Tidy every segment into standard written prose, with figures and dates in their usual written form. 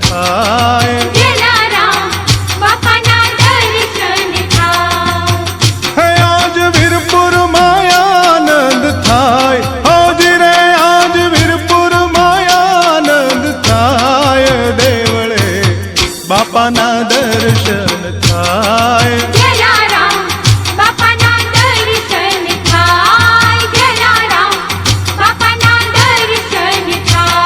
થાય. જલારામ બાપાના દર્શન થાય. હે આજ વીરપુરમાં આનંદ થાય. હાજી રે આજ વીરપુરમાં આનંદ થાય. દેવળે બાપાના દર્શન થાય. જલારામ બાપાના દર્શન થાય. જલારામ બાપાના દર્શન થાય.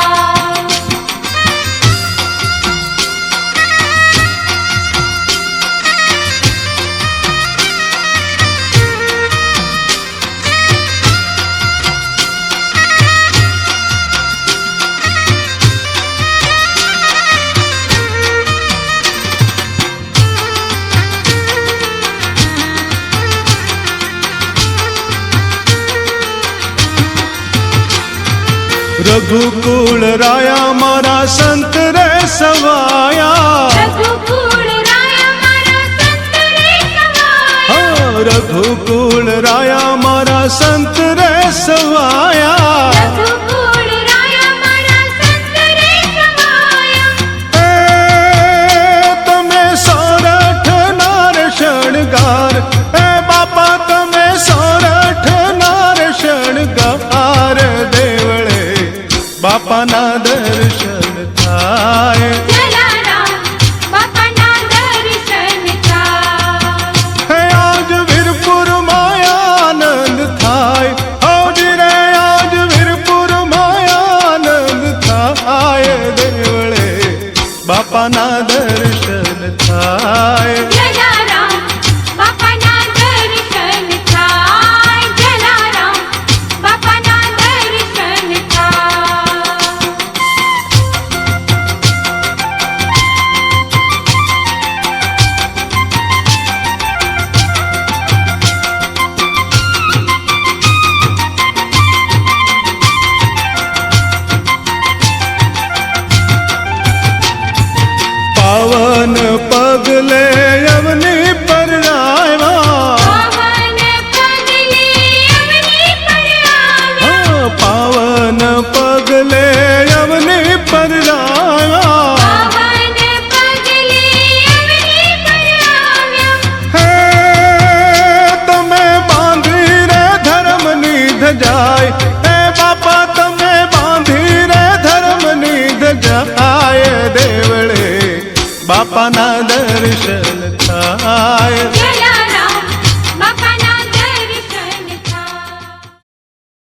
રઘુકુળ રાયા મારા સંત રે સવાયા. રઘુકુળ રાયા મારા સંત રે સવાયા. રઘુકુળ રાયા મારા સંત રે સવાયા. રઘુકુળ રાયા મારા સંત રે સવાયા. એ તમે સોરઠ નાર શણગાર. એ બાપા તમે સોરઠ નાર શણગાર. દેવળે બાપાના દર્શન થાય. જલારામ બાપાના દર્શન થાય. હે આજ વીરપુરમાં આનંદ થાય. હાજી રે આજ વીરપુરમાં આનંદ થાય. દેવળે બાપાના દર્શન થાય. જલારામ બાપાના દર્શન થાય. જલારામ બાપાના દર્શન થાય. પાવન પગલે અવની પર આવ્યા. પાવન પગલે અવની પર આવ્યા. પાવન પગલે અવની પર આવ્યા. પાવન પગલે અવની પર આવ્યા. હે તમે બાંધી રે ધર્મની ધજાય. હે બાપા તમે બાંધી રે ધર્મની ધજાય. દેવળે બાપાના દર્શન થાય.